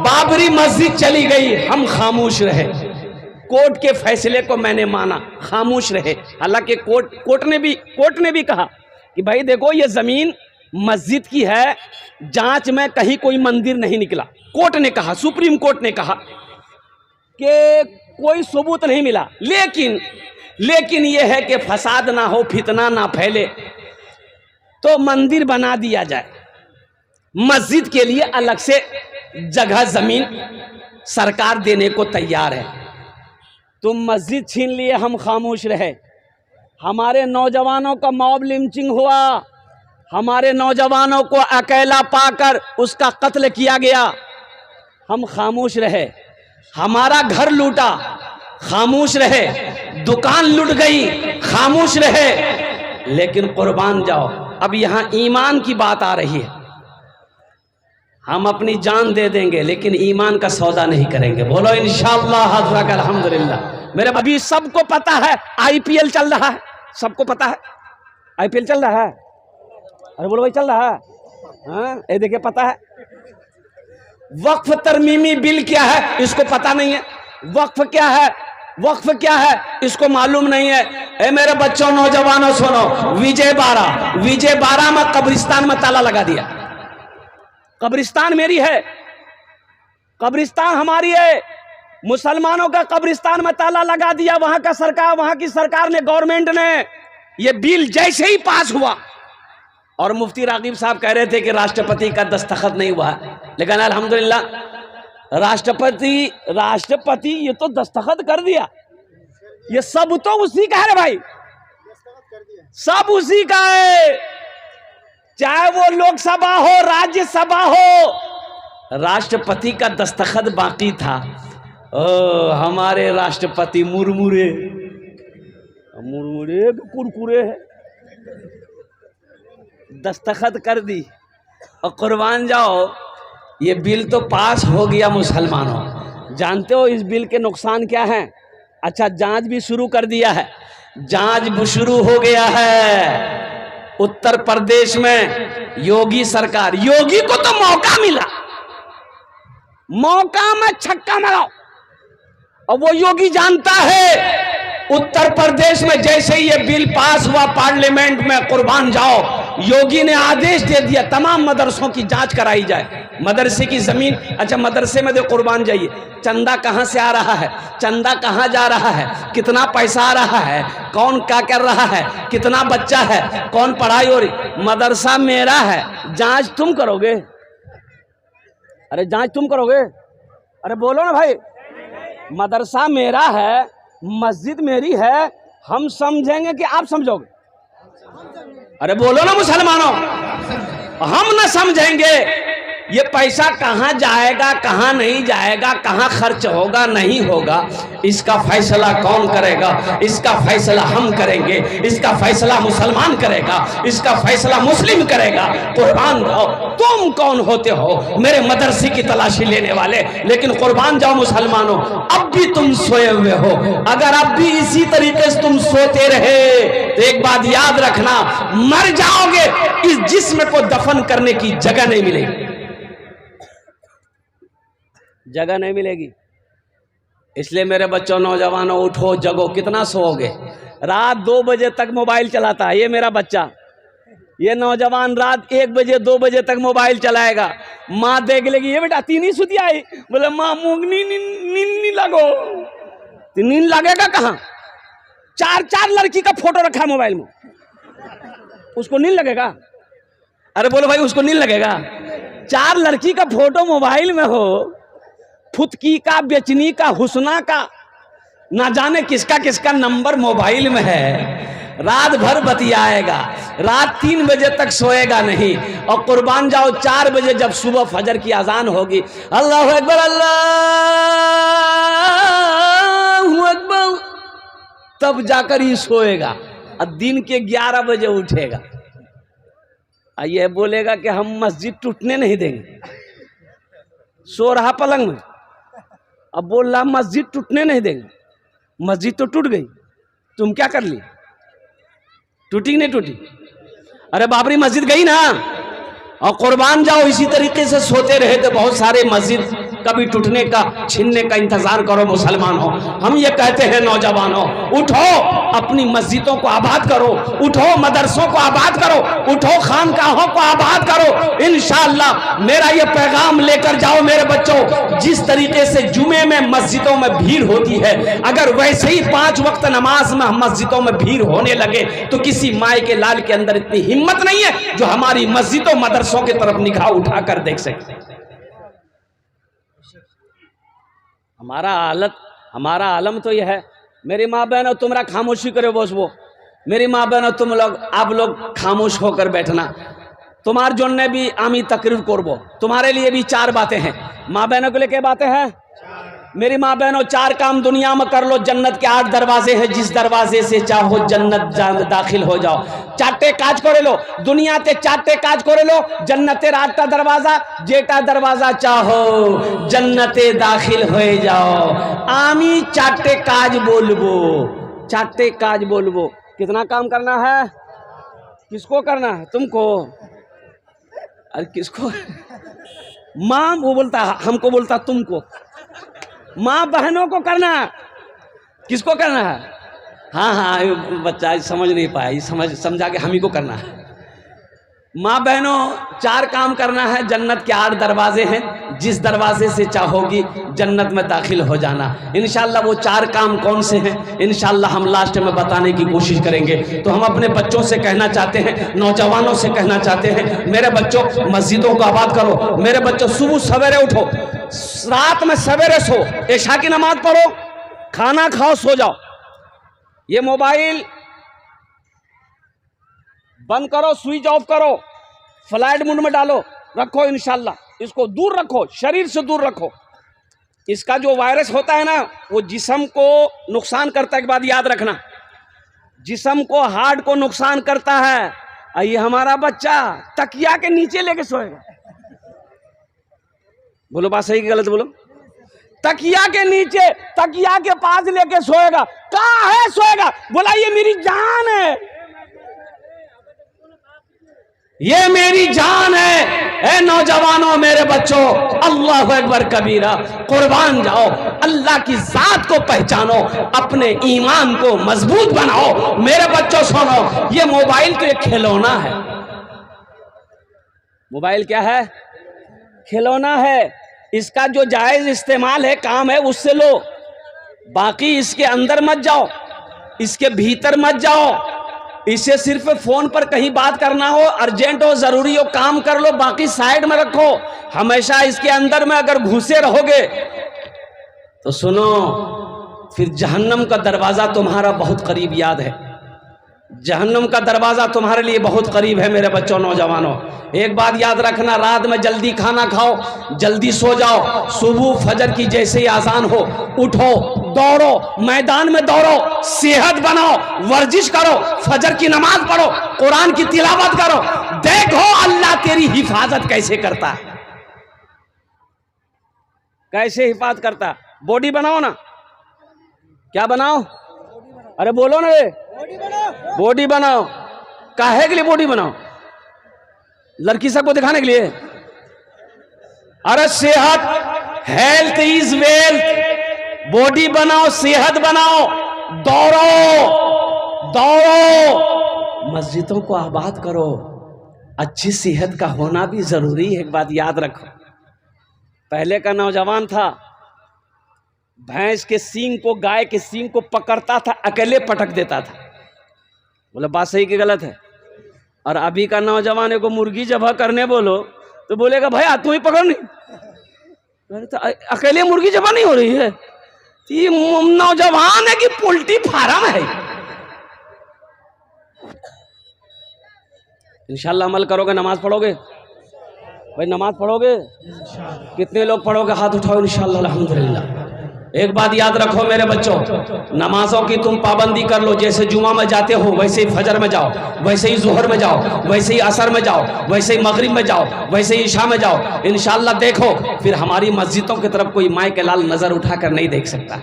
बाबरी मस्जिद चली गई, हम खामोश रहे। कोर्ट के फैसले को मैंने माना, खामोश रहे। हालांकि कोर्ट ने भी कहा कि भाई देखो ये जमीन मस्जिद की है, जांच में कहीं कोई मंदिर नहीं निकला। कोर्ट ने कहा, सुप्रीम कोर्ट ने कहा कि कोई सबूत नहीं मिला। लेकिन ये है कि फसाद ना हो, फितना ना फैले, तो मंदिर बना दिया जाए। मस्जिद के लिए अलग से जगह जमीन सरकार देने को तैयार है। तुम मस्जिद छीन लिए, हम खामोश रहे। हमारे नौजवानों का मॉब लिंचिंग हुआ, हमारे नौजवानों को अकेला पाकर उसका कत्ल किया गया, हम खामोश रहे। हमारा घर लूटा, खामोश रहे। दुकान लूट गई, खामोश रहे। लेकिन कुर्बान जाओ, अब यहां ईमान की बात आ रही है। हम अपनी जान दे देंगे लेकिन ईमान का सौदा नहीं करेंगे। बोलो इंशाअल्लाह अल्हम्दुलिल्लाह। मेरे अभी सबको पता है आईपीएल चल रहा है, सबको पता है आईपीएल चल रहा है। अरे बोलो भाई चल रहा है, हाँ ये देखिए पता है। वक्फ तरमीमी बिल क्या है इसको पता नहीं है। वक्फ क्या है, वक्फ क्या है इसको मालूम नहीं है। ए मेरे बच्चों, नौजवानों सुनो, विजय बारह में कब्रिस्तान में ताला लगा दिया। कब्रिस्तान मेरी है, कब्रिस्तान हमारी है। मुसलमानों का कब्रिस्तान में ताला लगा दिया। वहां की सरकार ने, गवर्नमेंट ने, ये बिल जैसे ही पास हुआ, और मुफ्ती रागिब साहब कह रहे थे कि राष्ट्रपति का दस्तखत नहीं हुआ, लेकिन अल्हम्दुलिल्लाह राष्ट्रपति ये तो दस्तखत कर दिया। ये सब तो उसी का है भाई, सब उसी का है। चाहे वो लोकसभा हो, राज्यसभा हो, राष्ट्रपति का दस्तखत बाकी था। हमारे राष्ट्रपति मुरमुरे कुरकुरे है, दस्तखत कर दी। और कुर्बान जाओ, ये बिल तो पास हो गया। मुसलमानों जानते हो इस बिल के नुकसान क्या हैं? अच्छा, जांच भी शुरू कर दिया है, जांच भी शुरू हो गया है। उत्तर प्रदेश में योगी सरकार, योगी को तो मौका मिला, मौका में छक्का मारो। और वो योगी जानता है उत्तर प्रदेश में जैसे ही ये बिल पास हुआ पार्लियामेंट में, कुर्बान जाओ, योगी ने आदेश दे दिया तमाम मदरसों की जांच कराई जाए। मदरसे की जमीन, अच्छा मदरसे में दे कुर्बान जाइए, चंदा कहां से आ रहा है, चंदा कहां जा रहा है, कितना पैसा आ रहा है, कौन क्या कर रहा है, कितना बच्चा है, कौन पढ़ाई हो रही। मदरसा मेरा है, जांच तुम करोगे? अरे जांच तुम करोगे? अरे बोलो ना भाई। मदरसा मेरा है, मस्जिद मेरी है, हम समझेंगे कि आप समझोगे? अरे बोलो ना मुसलमानों, हम ना समझेंगे। ये पैसा कहां जाएगा, कहां नहीं जाएगा, कहां खर्च होगा नहीं होगा, इसका फैसला कौन करेगा? इसका फैसला हम करेंगे, इसका फैसला मुसलमान करेगा, इसका फैसला मुस्लिम करेगा। कुर्बान जाओ, तुम कौन होते हो मेरे मदरसे की तलाशी लेने वाले? लेकिन कुर्बान जाओ मुसलमानों, अब भी तुम सोए हुए हो। अगर अब भी इसी तरीके से तुम सोते रहे तो एक बात याद रखना, मर जाओगे, इस जिस्म को दफन करने की जगह नहीं मिलेगी, जगह नहीं मिलेगी। इसलिए मेरे बच्चों, नौजवानों, उठो, जगो। कितना सोओगे? रात 2 बजे तक मोबाइल चलाता है ये मेरा बच्चा, ये नौजवान रात 1 बजे 2 बजे तक मोबाइल चलाएगा। माँ देख लेगी, ये बेटा तीन ही सुती आई, बोले माँ मुंगनी नींद लगो। नींद लगेगा कहाँ? 4 लड़की का फोटो रखा है मोबाइल में, उसको नींद लगेगा? अरे बोलो भाई, उसको नींद लगेगा? 4 लड़की का फोटो मोबाइल में हो, फुतकी का, बेचनी का, हुस्ना का, ना जाने किसका किसका नंबर मोबाइल में है। रात भर बतियाएगा, रात 3 बजे तक सोएगा नहीं। और कुर्बान जाओ, 4 बजे जब सुबह फजर की अजान होगी, अल्लाहु अकबर अल्लाहु अकबर, तब जाकर ही सोएगा। और दिन के 11 बजे उठेगा। ये बोलेगा कि हम मस्जिद टूटने नहीं देंगे, सो रहा पलंग में, अब बोल रहा मस्जिद टूटने नहीं देंगे। मस्जिद तो टूट गई, तुम क्या कर ली? टूटी नहीं टूटी? अरे बाबरी मस्जिद गई ना। और कुर्बान जाओ, इसी तरीके से सोते रहे तो बहुत सारे मस्जिद कभी टूटने का, छीनने का इंतजार करो मुसलमानों। हम ये कहते हैं नौजवानों, उठो, अपनी मस्जिदों को आबाद करो, उठो मदरसों को आबाद करो, उठो खानकाहों को आबाद करो। इंशाअल्लाह मेरा ये पैगाम लेकर जाओ मेरे बच्चों, जिस तरीके से जुमे में मस्जिदों में भीड़ होती है, अगर वैसे ही 5 वक्त नमाज में मस्जिदों में भीड़ होने लगे तो किसी माए के लाल के अंदर इतनी हिम्मत नहीं है जो हमारी मस्जिदों मदरसों की तरफ निगाह उठाकर देख सके। हमारा आलम तो यह है, मेरी माँ बहनों तुमरा खामोशी करे बोस वो, मेरी माँ बहनों तुम लोग आप लोग खामोश होकर बैठना। तुम्हारे जोड़ने भी आमी तकरीर करबो, तुम्हारे लिए भी 4 बातें हैं। माँ बहनों के लिए क्या बातें हैं? मेरी माँ बहनों 4 काम दुनिया में कर लो, जन्नत के 8 दरवाजे हैं, जिस दरवाजे से चाहो जन्नत दाखिल हो जाओ। 4 काज करे लो, दुनिया ते 4 काज करे लो, जन्नते 8टा दरवाजा, जेटा दरवाजा चाहो जन्नते दाखिल हो जाओ। आमी 4 काज बोलबो, 4 काज बोलबो। कितना काम करना है? किसको करना है? तुमको। अरे किसको? माँ वो बोलता, हमको बोलता तुमको। माँ बहनों को करना, किसको करना है? हाँ हाँ बच्चा समझ नहीं पाया, समझा के हम ही को करना है। माँ बहनों 4 काम करना है, जन्नत के 8 दरवाजे हैं, जिस दरवाजे से चाहोगी जन्नत में दाखिल हो जाना। इंशाल्लाह वो 4 काम कौन से हैं इंशाल्लाह हम लास्ट में बताने की कोशिश करेंगे। तो हम अपने बच्चों से कहना चाहते हैं, नौजवानों से कहना चाहते हैं, मेरे बच्चों मस्जिदों को आबाद करो, मेरे बच्चों सुबह सवेरे उठो, रात में सवेरे सो, इशा की नमाज पढ़ो, खाना खाओ, सो जाओ। ये मोबाइल बंद करो, स्विच ऑफ करो, फ्लाइट मोड में डालो, रखो इंशाल्लाह। इसको दूर रखो, शरीर से दूर रखो। इसका जो वायरस होता है ना, वो जिस्म को नुकसान करता है। एक बात याद रखना, जिस्म को, हार्ट को नुकसान करता है। ये हमारा बच्चा तकिया के नीचे लेके सोएगा। बोलो बात सही कि गलत बोलो? तकिया के नीचे, तकिया के पास लेके सोएगा। कहाँ है सोएगा? बोला ये मेरी जान है, ये मेरी जान है। ए नौजवानों, मेरे बच्चों, अल्लाहु अकबर कबीरा, कुर्बान जाओ, अल्लाह की जात को पहचानो, अपने ईमान को मजबूत बनाओ। मेरे बच्चों सुनो, ये मोबाइल तो एक खिलौना है। मोबाइल क्या है? खिलौना है। इसका जो जायज इस्तेमाल है, काम है, उससे लो, बाकी इसके अंदर मत जाओ, इसके भीतर मत जाओ। इसे सिर्फ फोन पर कहीं बात करना हो, अर्जेंट हो, जरूरी हो, काम कर लो, बाकी साइड में रखो। हमेशा इसके अंदर में अगर घुसे रहोगे तो सुनो, फिर जहन्नम का दरवाजा तुम्हारा बहुत करीब। याद है, जहन्नम का दरवाजा तुम्हारे लिए बहुत करीब है। मेरे बच्चों, नौजवानों, एक बात याद रखना, रात में जल्दी खाना खाओ, जल्दी सो जाओ। सुबह फजर की जैसे ही आजान हो, उठो, दौड़ो, मैदान में दौड़ो, सेहत बनाओ, वर्जिश करो, फजर की नमाज पढ़ो, कुरान की तिलावत करो। देखो अल्लाह तेरी हिफाजत कैसे करता है, कैसे हिफाजत करता। बॉडी बनाओ ना। क्या बनाओ? अरे बोलो ना, बॉडी बनाओ। काहे के लिए बॉडी बनाओ? लड़की सबको दिखाने के लिए? अरे सेहत, हेल्थ इज वेल्थ। बॉडी बनाओ, सेहत बनाओ, दौड़ो दौड़ो, मस्जिदों को आबाद करो। अच्छी सेहत का होना भी जरूरी है। एक बात याद रखो, पहले का नौजवान था, भैंस के सींग को, गाय के सींग को पकड़ता था, अकेले पटक देता था। बोले बात सही कि गलत है? और अभी का नौजवान को मुर्गी जबह करने बोलो तो बोलेगा भैया तू ही पकड़ नहीं, तो अकेले मुर्गी जबह नहीं हो रही है। ये नौजवान है कि पोल्ट्री फार्म है? इंशाल्लाह अमल करोगे, नमाज पढ़ोगे भाई, नमाज पढ़ोगे? कितने लोग पढ़ोगे? हाथ उठाओ इंशाल्लाह। अल्हम्दुलिल्लाह। एक बात याद रखो मेरे बच्चों, नमाजों की तुम पाबंदी कर लो। जैसे जुमा में जाते हो वैसे ही फजर में जाओ, वैसे ही जोहर में जाओ, वैसे ही असर में जाओ, वैसे ही मगरिब में जाओ, वैसे ही ईशा में जाओ। इंशाल्लाह देखो, फिर हमारी मस्जिदों की तरफ कोई माए के लाल नजर उठाकर नहीं देख सकता।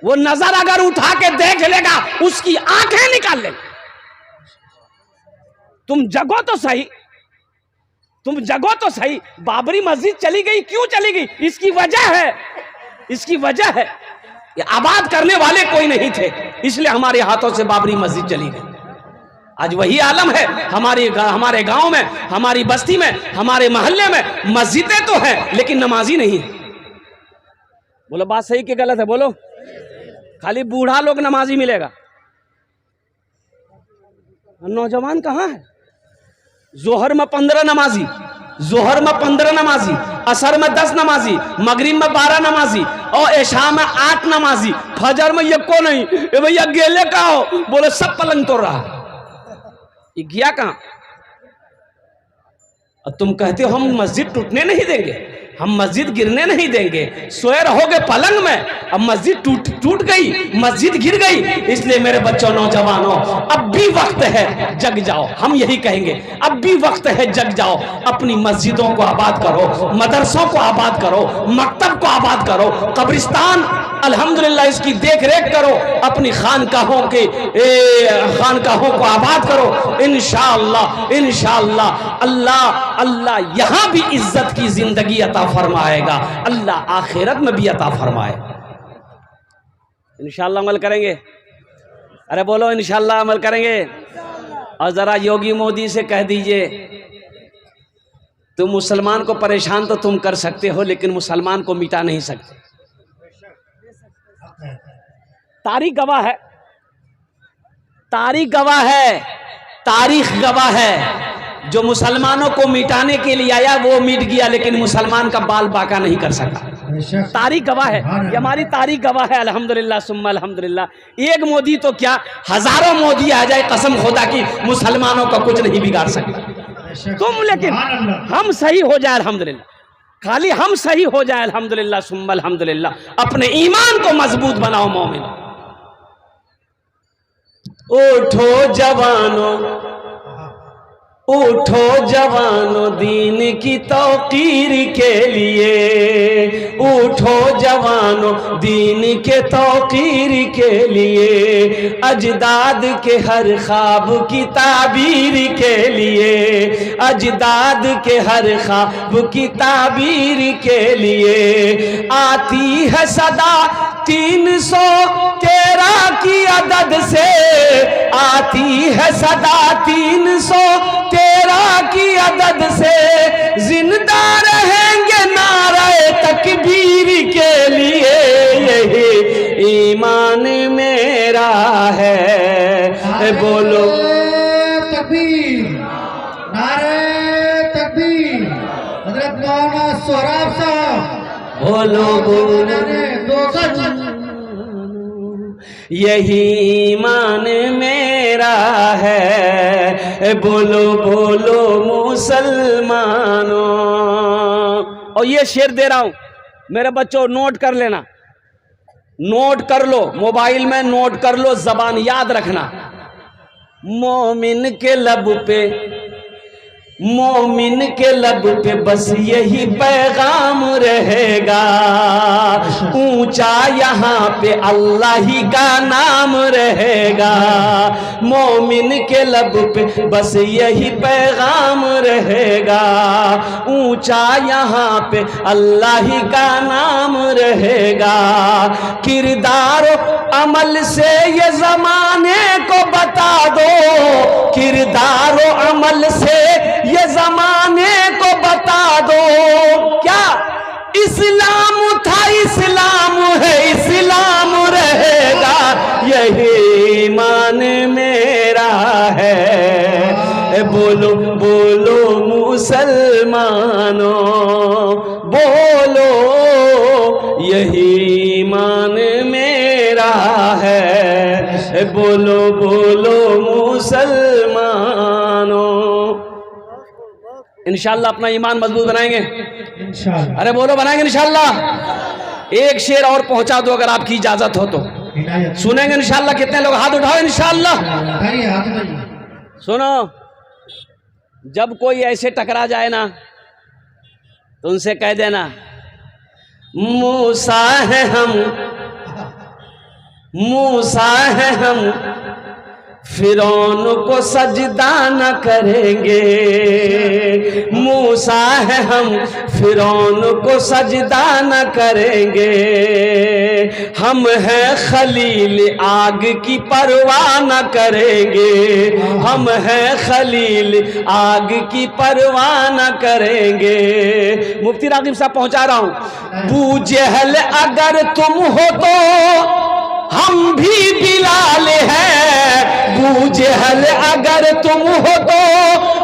वो नजर अगर उठा के देख लेगा, उसकी आंखें निकाल ले। तुम जगो तो सही, तुम जगो तो सही, बाबरी मस्जिद चली गई, क्यों चली गई? इसकी वजह है, इसकी वजह है ये आबाद करने वाले कोई नहीं थे, इसलिए हमारे हाथों से बाबरी मस्जिद चली गई। आज वही आलम है हमारे गांव में, हमारी बस्ती में, हमारे मोहल्ले में मस्जिदें तो हैं लेकिन नमाजी नहीं है। बोलो बात सही कि गलत है? बोलो। खाली बूढ़ा लोग नमाजी मिलेगा, नौजवान कहाँ है? जोहर में 15 नमाजी, जोहर में 15 नमाजी, असर में 10 नमाजी, मगरिब में 12 नमाजी और ऐशा में 8 नमाजी, फजर में एको नहीं। ए भैया गेले का हो? बोले सब पलंग तोड़ रहा, ये गया कहां? और तुम कहते हो हम मस्जिद टूटने नहीं देंगे, हम मस्जिद गिरने नहीं देंगे। सोए रहोगे पलंग में, अब मस्जिद टूट गई, मस्जिद गिर गई। इसलिए मेरे बच्चों, नौजवानों, अब भी वक्त है, जग जाओ। हम यही कहेंगे, अब भी वक्त है, जग जाओ। अपनी मस्जिदों को आबाद करो, मदरसों को आबाद करो, मकतब को आबाद करो, कब्रिस्तान अल्हम्दुलिल्लाह इसकी देख रेख करो, अपनी खानकाहों को आबाद करो। इंशाअल्लाह इंशाअल्लाह अल्लाह यहां भी इज्जत की जिंदगी अता फरमाएगा, अल्लाह आखिरत में भी अता फरमाए। इंशाअल्लाह अमल करेंगे। अरे बोलो इंशाअल्लाह अमल करेंगे। और जरा योगी मोदी से कह दीजिए, तुम मुसलमान को परेशान तो तुम कर सकते हो, लेकिन मुसलमान को मिटा नहीं सकते। तारीख गवाह है, तारीख गवाह है, तारीख गवाह है। जो मुसलमानों को मिटाने के लिए आया वो मिट गया, लेकिन मुसलमान का बाल बाका नहीं कर सका। तारीख गवाह है, ये हमारी तारीख गवाह है। अल्हम्दुलिल्लाह सुम्मा अल्हम्दुलिल्लाह। एक मोदी तो क्या, हजारों मोदी आ जाए, कसम खुदा की मुसलमानों का कुछ नहीं बिगाड़ सकता। तुम लेकिन हम सही हो जाए अल्हम्दुलिल्लाह, खाली हम सही हो जाए अल्हम्दुलिल्लाह सुम्मा अल्हम्दुलिल्लाह। अपने ईमान को मजबूत बनाओ मोमिन। उठो जवानों, उठो जवानों दीन की तौकीर के लिए, उठो जवानों दीन के तौकीर के लिए, अजदाद के हर ख्वाब की ताबीर के लिए, अजदाद के हर ख्वाब की ताबीर के लिए। आती है सदा 313 की अदद से, आती है सदा 313 की अदद से, जिंदा रहेंगे नारे तकबीर के लिए। यही ईमान मेरा है, बोलो तकबीर, नारे तकबीर। हजरत मौलाना सोहराब साहब, बोलो बोलो यही ईमान मेरा है, बोलो बोलो मुसलमानों। और ये शेर दे रहा हूं मेरे बच्चों, नोट कर लेना, नोट कर लो, मोबाइल में नोट कर लो, जबान याद रखना। मोमिन के लब पे, मोमिन के लब पे बस यही पैगाम रहेगा, ऊंचा यहाँ पे अल्लाह ही का नाम रहेगा। मोमिन के लब पे बस यही पैगाम रहेगा, ऊंचा यहाँ पे अल्लाह ही का नाम रहेगा। किरदार अमल से ये जमाने को बता दो, किरदार अमल से ये जमाने को बता दो। क्या इस्लाम था, इस्लाम है, इस्लाम रहेगा। यही ईमान मेरा है, बोलो बोलो मुसलमानों, बोलो यही ईमान मेरा है, बोलो बोलो मुसलमानों। इंशाअल्लाह अपना ईमान मजबूत बनाएंगे इंशाअल्लाह। अरे बोलो बनाएंगे इंशाअल्लाह। एक शेर और पहुंचा दो अगर आपकी इजाजत हो तो, सुनेंगे इंशाअल्लाह। कितने लोग हाथ उठाओ इंशाअल्लाह। सुनो, जब कोई ऐसे टकरा जाए ना तो उनसे कह देना, मूसा है हम, मूसा है हम, फिरौन को सजदा न करेंगे, मूसा है हम फिरौन को सजदा न करेंगे, हम हैं खलील आग की परवाह न करेंगे, हम हैं खलील आग की परवाह न करेंगे। मुफ्ती रागिब साहब पहुंचा रहा हूं। बू जहल अगर तुम हो तो हम भी बिलाल हैं, बू जहल अगर तुम हो तो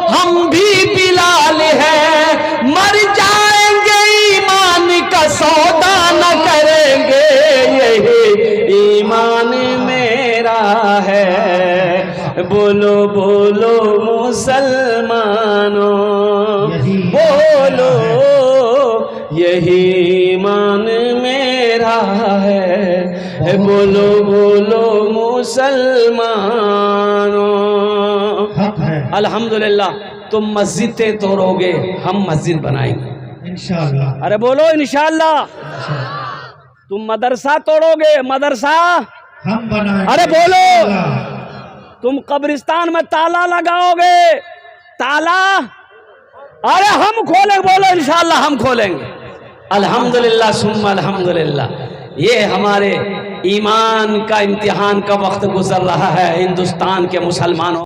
हम भी बिलाल हैं, मर जाएंगे ईमान का सौदा न करेंगे, यही ईमान मेरा है। बोलो बोलो मुसलमानों, बोलो यही ईमान मेरा है। बोलो बोलो मुसलमानों। अल्हम्दुलिल्लाह, तुम मस्जिदें तोड़ोगे, हम मस्जिद बनाएंगे इंशाअल्लाह। अरे बोलो इंशाअल्लाह। तुम मदरसा तोड़ोगे, मदरसा हम बनाएंगे। अरे बोलो। तुम कब्रिस्तान में ताला लगाओगे, ताला अरे हम खोलेंगे, बोलो इंशाअल्लाह हम खोलेंगे। अल्हम्दुलिल्लाह सुम्मा अल्हम्दुलिल्लाह। ये हमारे ईमान का इम्तिहान का वक्त गुजर रहा है हिंदुस्तान के मुसलमानों।